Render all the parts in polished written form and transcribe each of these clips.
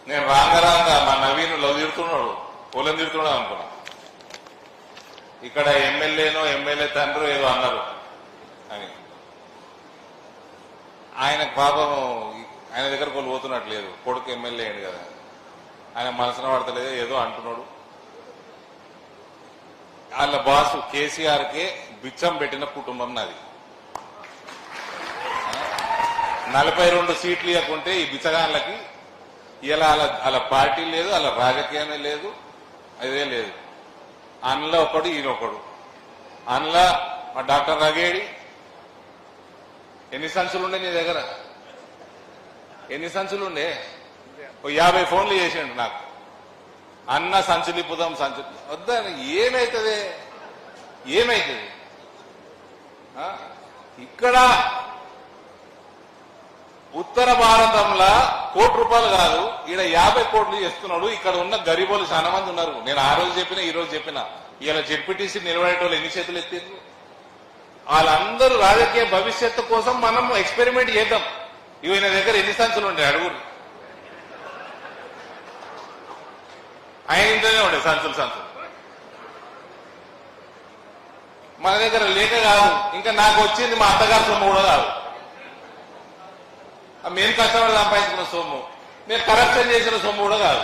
నేను రాంగరాంగా మా నవీన్ లవ్ తిడుతున్నాడు, పొలం తిడుతున్నాడు అనుకున్నా. ఇక్కడ ఎమ్మెల్యే తండ్రి ఏదో అన్నారు అని. ఆయన పాపం ఆయన దగ్గర కొలు పోతున్నట్లేదు, కొడుకు ఎమ్మెల్యే అయింది కదా, ఆయన మనసున పడతలేదు, ఏదో అంటున్నాడు. వాళ్ళ బాసు కేసీఆర్కే బిచ్చం పెట్టిన కుటుంబం నాది. 42 సీట్లు ఇవ్వకుంటే ఈ బిచ్చగాళ్ళకి ఇలా అలా పార్టీ లేదు, అలా రాజకీయమే లేదు, అదే లేదు. అందులో ఒకడు ఈయనొకడు. అందులో మా డాక్టర్ రగేడి ఎన్ని సంచులు ఉండే నీ దగ్గర? ఎన్ని సంచులు ఉండే? 50 ఫోన్లు చేసిండు నాకు. అన్న సంచులు ఇప్పుదాం, సంచులు వద్దని. ఏమైతుంది? ఇక్కడ ఉత్తర భారతంలో ₹1 కాదు, ఈడ 50 కోట్లు చేస్తున్నాడు. ఇక్కడ ఉన్న గరీబోలు చాలా మంది ఉన్నారు. నేను ఆ రోజు చెప్పినా, ఈ రోజు చెప్పినా, ఇలా జెడ్పీటీసీ నిలబడేటోళ్ళు ఎన్ని చేతులు ఎత్తిండ్రు? వాళ్ళందరూ రాజకీయ భవిష్యత్తు కోసం మనం ఎక్స్పెరిమెంట్ చేద్దాం. ఈయన దగ్గర ఎన్ని సంచులు ఉండే అడుగురు. ఆయన ఇంట్లోనే ఉండే సంచులు. మన దగ్గర లేక కాదు, ఇంకా నాకు వచ్చింది మా అత్తగారి సొమ్ము కూడా కాదు. మేము కష్టపడి సంపాదించుకున్న సొమ్ము, నేను కరప్షన్ చేసిన సొమ్ము కూడా కాదు.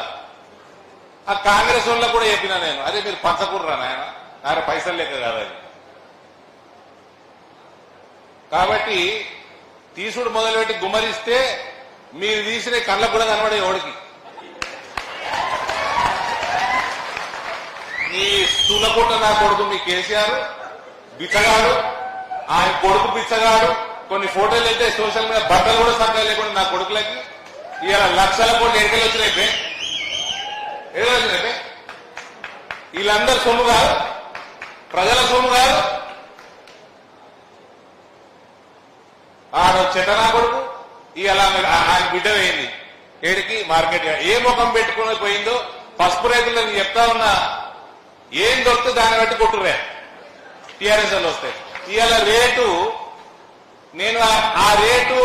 ఆ కాంగ్రెస్ వాళ్ళకు కూడా చెప్పినా నేను, అదే మీరు పంచకూడరా నాయన, నాకు పైసలు లేక కాదు అది. కాబట్టి తీసుడు మొదలుపెట్టి గుమ్మరిస్తే మీరు తీసిన కళ్ళకు కూడా కనబడే ఓడికి. ఈ స్థూలకోట నా కొడుకు మీ కేసీఆర్ బిచ్చగాడు, ఆయన కొడుకు బిచ్చగాడు. కొన్ని ఫోటోలు అయితే సోషల్ మీడియా బట్టలు కూడా సరిగ్గా లేకుండా నా కొడుకులకి ఇలా లక్షల కోట్లు ఎన్నికలు వచ్చినాయి. వీళ్ళందరూ సొమ్ము కాదు, ప్రజల సొమ్ము కాదు. ఆడ చెట్టనా కొడుకు ఇలా ఆయన బిడ్డ వేయింది ఏడికి మార్కెట్. ఏ ముఖం పెట్టుకుని పోయిందో పసుపు రైతులు నేను చెప్తా ఉన్నా, ఏం దొరికితే దాన్ని బట్టి కొట్టుర్రే టీఆర్ఎస్ వాళ్ళు వస్తాయి. ఇవాళ రేటు నేను ఆ రేటు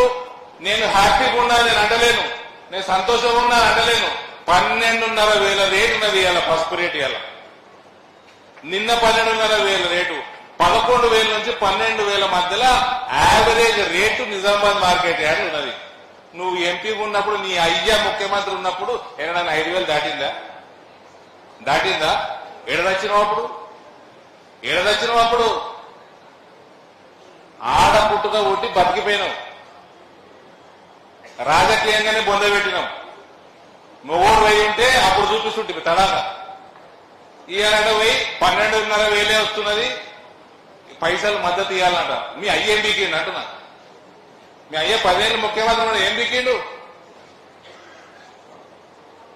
నేను హ్యాపీగా ఉన్నా నేను అంటలేను, నేను సంతోషంగా ఉన్నా అంటలేను. 12,500 రేటు ఉన్నది ఇవాళ పసుపు రేటు. ఇవాళ నిన్న 12,500 రేటు, 11,000 నుంచి 12,000 మధ్యలో average rate Nizamabad market yard ఉన్నది. నువ్వు ఎంపీగా ఉన్నప్పుడు, నీ అయ్యా ముఖ్యమంత్రి ఉన్నప్పుడు ఎక్కడైనా 5,000 దాటిందా? ఏడదచ్చినప్పుడు ఆడ పుట్టుక కొట్టి బతికిపోయినావు. రాజకీయంగానే బొందబెట్టినాం. నువ్వు పోయి ఉంటే అప్పుడు చూపిస్తుంటే తడాగా. ఇవాళ పోయి 12,500 వస్తున్నది, పైసలు మద్దతు ఇవ్వాలంట. మీ అయ్య ఏం బీకిండు అంటున్నా? మీ అయ్య 10 ఏళ్ళు ముఖ్యమంత్రి ఏం బీకిండు?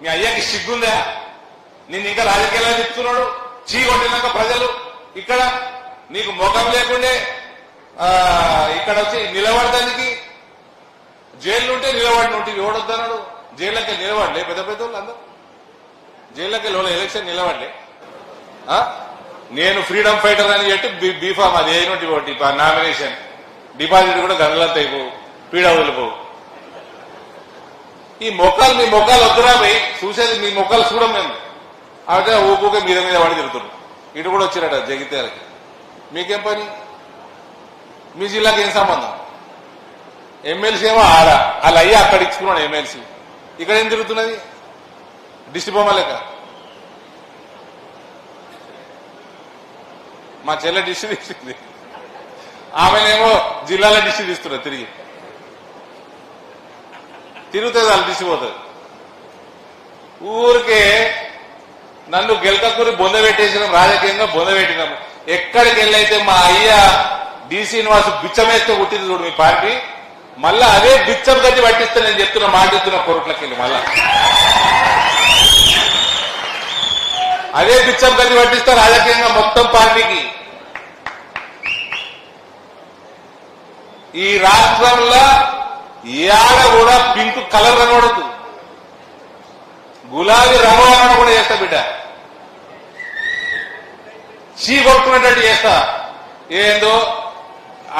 మీ అయ్యకి సిగ్గుందా? నిన్ను ఇంకా రాజకీయాలు చెప్తున్నాడు. చీ కొట్టినాక ప్రజలు ఇక్కడ నీకు ముఖం లేకుండే ఇక్కడ వచ్చి నిలబడటానికి జైలు ఉంటే నిలబడిన ఉంటే ఎవడొద్దన్నాడు? జైళ్ళకి నిలబడలే పెద్ద వాళ్ళు అందరూ జైళ్ళకి ఎలక్షన్ నిలబడలే. నేను ఫ్రీడమ్ ఫైటర్ అని చెప్పి బీఫామ్ అది అయినట్టు ఒకటి నామినేషన్ డిపాజిట్ కూడా గనులంతా అయిపోవు, పీడవులు పోవు. ఈ మీ మొక్కలు వద్దురా పోయి చూసేది, మీ మొక్కలు చూడం మేము. అంటే ఊపుగా మీద పడి తిరుగుతున్నాం. ఇటు కూడా వచ్చిరట జగిత్యాలకి. మీకేం పని? మీ జిల్లాకి ఏం సంబంధం? ఎమ్మెల్సీ ఏమో ఆడ, అలా అయ్యి అక్కడ ఇచ్చుకున్నాడు ఎమ్మెల్సీ. ఇక్కడ ఏం తిరుగుతున్నది? దిష్టి బొమ్మ లెక్క. మా చెల్లె దిష్టి తీస్తుంది, ఆమెనేమో జిల్లాలో దిష్టి తీస్తున్నారు. తిరుగుతుంది, వాళ్ళు దిష్టి పోతుంది. ఊరికే నన్ను గెలకూరి బొందబెట్టేసినాం, రాజకీయంగా బొందబెట్టినాం. ఎక్కడికి వెళ్ళైతే మా అయ్య డి శ్రీనివాసు బిచ్చమేస్తే పుట్టింది చూడు మీ పార్టీ, మళ్ళా అదే బిచ్చం గట్టి పట్టిస్తే నేను చెప్తున్నా, మాటిస్తున్నా కోర్టులకి వెళ్ళి మళ్ళా అదే బిచ్చం గట్టి పట్టిస్తా రాజకీయంగా మొత్తం పార్టీకి. ఈ రాష్ట్రంలో ఏడ కూడా పింక్ కలర్ కనబడదు, గులాబీ రంగు కూడా చేస్తా బిడ్డ. చీ కొట్టుకునేటట్టు చేస్తా. ఏందో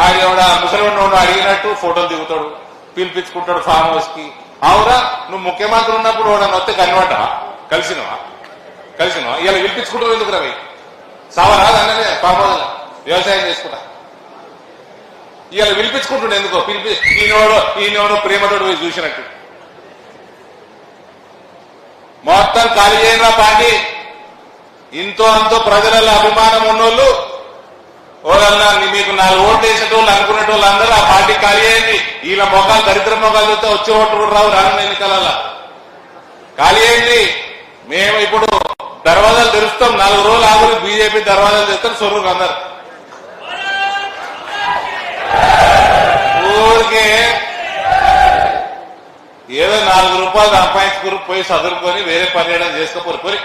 ఆయన ముసలివాడు అడిగినట్టు ఫోటోలు దిగుతాడు, పిలిపించుకుంటాడు ఫామ్ హౌస్ కి. అవురా నువ్వు ముఖ్యమంత్రి ఉన్నప్పుడు వాడని వస్తే కనిపడ్డావా? కలిసినవా? ఇలా పిలిపించుకుంటావు ఎందుకు రవి? సవరా అన్నదే ఫామ్ హౌస్ వ్యవసాయం చేసుకుంటా. ఇలా పిలిపించుకుంటుండే ఎందుకో? ఈయనోడు ప్రేమతోడు పోయి చూసినట్టు. మొత్తం ఖాళీ చేయనా పార్టీ? ఇంతో అంతో ప్రజలలో అభిమానం ఉన్నోళ్ళు ఓరన్నా మీకు 4 ఓట్లు వేసేటోళ్ళు అనుకునేటోళ్ళు అందరూ ఆ పార్టీ ఖాళీ అయింది. వీళ్ళ మొఖాలు దరిద్ర మొఖాలు చూస్తే వచ్చే ఓట్లు రావు రానున్న ఎన్నికలలో. ఖాళీ అయింది. మేము ఇప్పుడు దర్వాజాలు తెరుస్తాం. 4 రోజులు ఆగురు బీజేపీ దర్వాజాలు తెస్తారు. సొర్రు అందరు ఊరికే ఏదో 4 రూపాయలు సంపాదించుకుని పోయి చదువుకొని వేరే పర్యటన చేసుకోపోరు.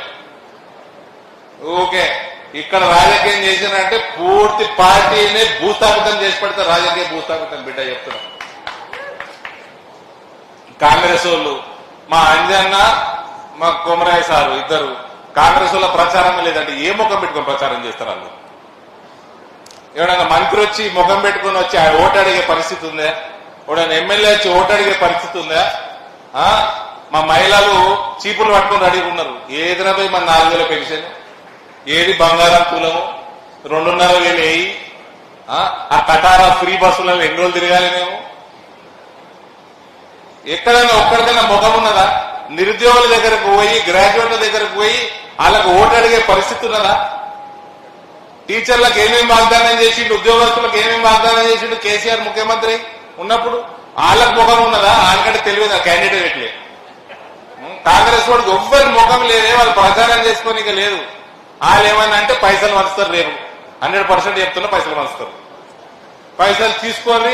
ఓకే ఇక్కడ రాజకీయం చేసినంటే పూర్తి పార్టీని భూస్థాపితం చేసి పెడతారు. రాజకీయ భూస్థాపితం బిడ్డ చెప్తున్నా. కాంగ్రెస్ వాళ్ళు మా అంజన్న మా కొమరాయ సారు ఇద్దరు కాంగ్రెస్ వాళ్ళ ప్రచారం లేదంటే ఏ ముఖం పెట్టుకొని ప్రచారం చేస్తారు వాళ్ళు? ఎవడన్నా మంత్రి వచ్చి ముఖం పెట్టుకుని వచ్చి ఓటు అడిగే పరిస్థితి ఉందా? ఎవడన్నా ఎమ్మెల్యే వచ్చి ఓటు అడిగే పరిస్థితి ఉందా? మా మహిళలు చీపులు పట్టుకుని రెడీగా ఉన్నారు. ఏదైనా పోయి మన 4,000 పెన్షన్, ఏది బంగారం కులము, 2,500 వేయి, ఆ కటారా ఫ్రీ బస్సులలో ఎన్ని రోజులు తిరగాలి మేము? ఎక్కడైనా ఒక్కడికైనా ముఖం ఉన్నదా? నిరుద్యోగుల దగ్గరకు పోయి గ్రాడ్యుయేట్ల దగ్గరకు పోయి వాళ్ళకు ఓటు అడిగే పరిస్థితి ఉన్నదా? టీచర్లకు ఏమేమి వాగ్దానం చేసిండు, ఉద్యోగస్తులకు ఏమేమి వాగ్దానం చేసిండు కేసీఆర్ ముఖ్యమంత్రి ఉన్నప్పుడు? వాళ్ళకు ముఖం ఉన్నదా? వాళ్ళకంటే తెలియదు క్యాండిడేట్లే. కాంగ్రెస్ వాడికి ఎవ్వరి ముఖం లేదే, వాళ్ళు ప్రచారం చేసుకోనిక లేదు. వాళ్ళు ఏమన్నా అంటే పైసలు పంచుతారు. రేపు 100% చెప్తున్నా పైసలు పంచుతారు. పైసలు తీసుకొని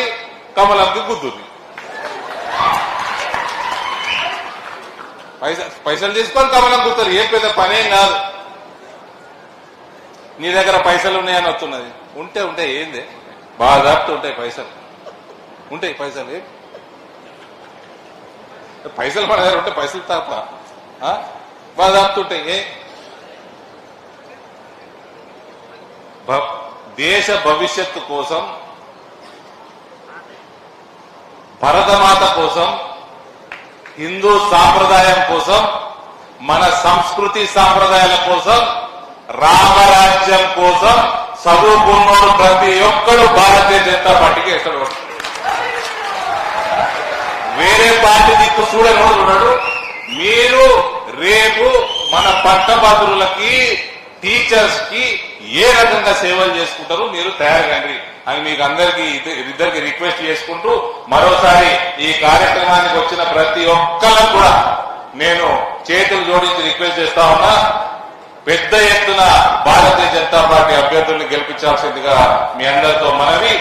కమలంకి గుద్దుంది. పైసలు తీసుకొని కమలం గుర్తారు. ఏం పెద్ద పనేం కాదు. నీ దగ్గర పైసలు ఉన్నాయని వస్తున్నది. ఉంటే ఏంది బాగా దాపుతూ ఉంటాయి పైసలు. ఉంటాయి పైసలు. పైసలు మన దగ్గర ఉంటే పైసలు తప్ప బాగా దాపుతుంటాయి. దేశ భవిష్యత్తు కోసం, భరతమాత కోసం, హిందూ సాంప్రదాయం కోసం, మన సంస్కృతి సాంప్రదాయాల కోసం, రామరాజ్యం కోసం చదువుకున్నోడు ప్రతి ఒక్కడు భారతీయ జనతా పార్టీకి వేస్తాడు. వేరే పార్టీ దిక్కు చూడడు. మీరు రేపు మన పట్టభద్రులకి, టీచర్స్ కి ఏ రకంగా సేవలు చేసుకుంటారో మీరు తయారుగాండి అని మీకు ఇద్దరికి రిక్వెస్ట్ చేసుకుంటూ మరోసారి ఈ కార్యక్రమానికి వచ్చిన ప్రతి ఒక్కళ్ళకు కూడా నేను చేతులు జోడించి రిక్వెస్ట్ చేస్తా ఉన్నా. పెద్ద ఎత్తున భారతీయ జనతా పార్టీ అభ్యర్థుల్ని గెలిపించాల్సిందిగా మీ అందరితో మనవి.